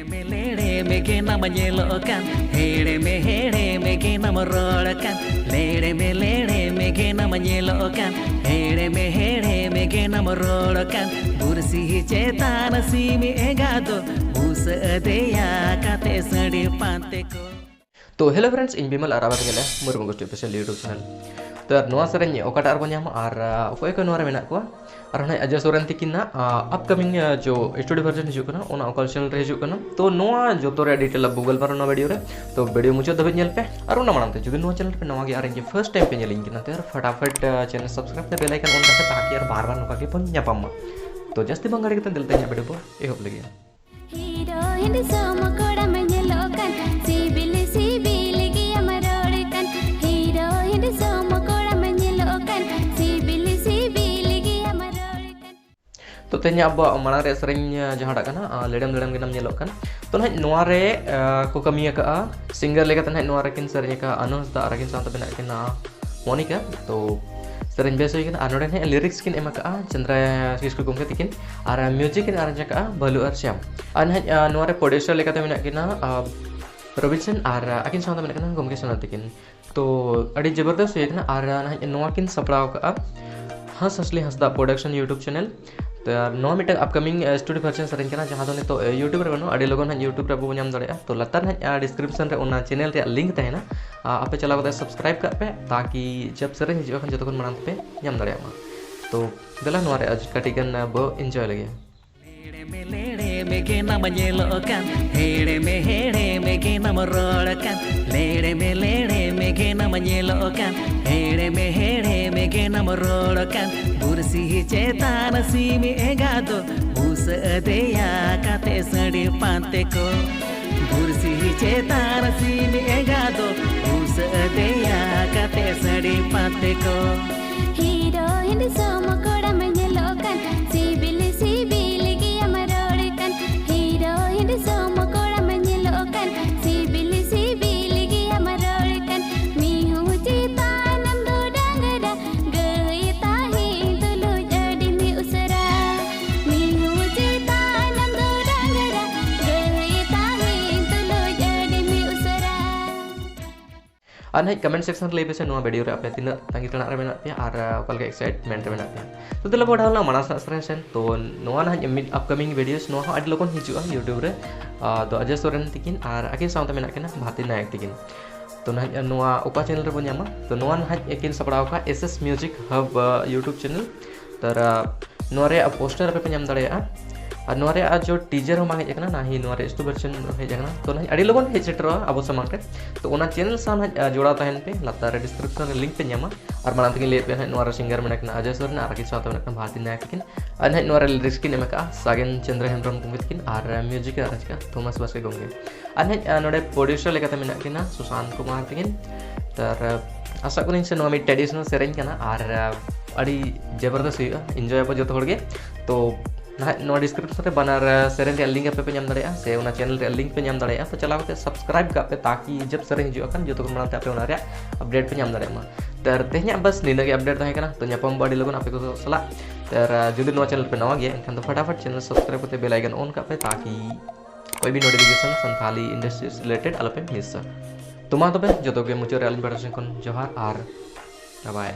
Lere me ke nama nyelokan, here me ke nama rorakan. Lere me ke nama nyelokan, here me ke nama rorakan. Bursi cetana si mi egado, busa adeya kate sadi pante ko. तो hello friends इन बिमल आराबाद गेले मुरमुंगु special YouTube channel तो नोआ Saran ओकाटा are बन्याम are ओकोय को Nora मेना को are ना Ajay Soren तिकिना upcoming जो studio version हिजुक कना ओना ओकल चैनल रे हिजुक कना तो नोआ जोतो रे डिटेल गूगल पर नो वीडियो रे तो वीडियो मुझे दबे नेल पे आर ओना मानते जुदी नोआ चैनल पे नोआ गे आर इंगे फर्स्ट टाइम पे नेलिंग किना तो फटाफट चैनल सब्सक्राइब पे बेल आइकन ऑन करके ताकि यार बार-बार नोका के पन न्यापम तो जस्ती बंगाड़ी के दिलते nya वीडियो को एहोब लगे Hero hindi sama koda menyelokan Sibili sibiligi amarorikan Hero hindi sama koda menyelokan Sibili sibiligi amarorikan तो तेन्या अब मना रे सरिंग जहां डाकना लेडम लेडम गिनम नेलोकन तो ना नोआ रे को कमिया का सिंगर लेका तन नोआ रे किन सरिंग का अनोस दा रकिन सांत बेना किन मोनिका तो sering biasa kan anodan he lyrics kin emaka Chandra Kisku gongke tikin ara music kin arrange ka balu arsyam an nuare producer lekata menak kina Robinson ara akin sama menak kana gongke sana tikin to adi jabardast ye kana ara nuwa kin saplaw ka has asli hasda production YouTube channel तो no मिटक upcoming studio version सरिंग कना जहां दो तो YouTube रे बनो अडी लोगन हन यूट्यूब रे बो नाम दड़े तो लतार हन डिस्क्रिप्शन रे उना चैनल रे लिंक तहना आपे चला कते सब्सक्राइब कर पे ताकि जब सरिंग हिजो खन जतो खन मनाम पे नाम दड़े मा तो दला नो रे आज कटिगन बो एंजॉय लगे Lere me ke nama nyelokan, here me ke nama rorakan. Lere me ke nama nyelokan, here me ke nama rorakan. Bursi cetana si mi egado, busa adeya kate sadi pante ko. Bursi cetana si mi egado, busa adeya kate sadi pante ko. Hero hindi sama koda menyelokan Sibili sibiligi amarorikan Hero hindi sama koda menyelokan Sibili sibiligi amarorikan Mihu cita nam dudangada Gaya tahi tulu jadi mi usara Mihu cita nam dudangada Gaya tahi tulu jadi mi usara on comment section ले पे से no video रे आपे तिन तांगी तना रे मेना पे आर ओकल के एक्साइटमेंट रे मेना पे तो तले बढ़ावला मना सब्सक्रिप्शन तो नोआ ना मिड अपकमिंग वीडियोस नो अड लोगन हिजुआ यूट्यूब रे तो अजय सोरेन तिकिन आर आकिन साउंड मेना केना भाती नायक तिकिन तो ना नोआ ओका चैनल रे बन्यामा तो नोआ ना एकिन सपड़ाव का SS music hub YouTube channel तर नोआ रे पोस्टर पे ᱧᱟᱢ ᱫᱟᱲᱮᱭᱟᱜᱼᱟ और नोरे आज जो टीजर हो मांगे जगना ना ही नोरे स्टू वर्जन हे जगना तो ना अड़ी लोगन हे सेटरो अबो समंग रे तो ओना चैनल सा ना जोड़ा तहन पे लातार डिस्क्रिप्शन रे लिंक पे ᱧᱟᱢᱟ और मानत के ले पे नोरे सिंगर में ना अजय सर ना आरकी साथ में भारती नायक किन अन नोरे लिरिक्स किन एमका सागन चंद्र हेम्ब्रम कुमित किन और म्यूजिक आरज का थॉमस बास्के गोंगे अन नोरे प्रोड्यूसर लेकाते मेना किना सुशांत कुमार तिकिन तर आशा करिन से नोमी ट्रेडिशनल सेरेंज कना और अड़ी जबरदस्त एंजॉय पे जतो होड़गे तो नो डिस्क्रिप्शन रे बनार सेरेन रे लिंक पे नाम दाड़े से उना चैनल रे लिंक पे नाम दाड़े तो चला के सब्सक्राइब का पे ताकि जब सेरेन हिजुआ खान जो तो मनाते पे उना रे अपडेट पे नाम दाड़े मा तर तेहnya बस निना के अपडेट ताहे कना तो ᱧᱟᱯᱟᱢ बाड़ी लोगन आपे को सला तर जुदी नो चैनल पे नवा गया एनखान तो फटाफट चैनल सब्सक्राइब करते बेल आइकन ऑन का पे ताकि कोई भी नोटिफिकेशन संथाली इंडस्ट्रीज रिलेटेड आलो पे मिस तो मा तो पे जतो के मुचो रे आलिन बाड़ से कोन जोहार आर बाय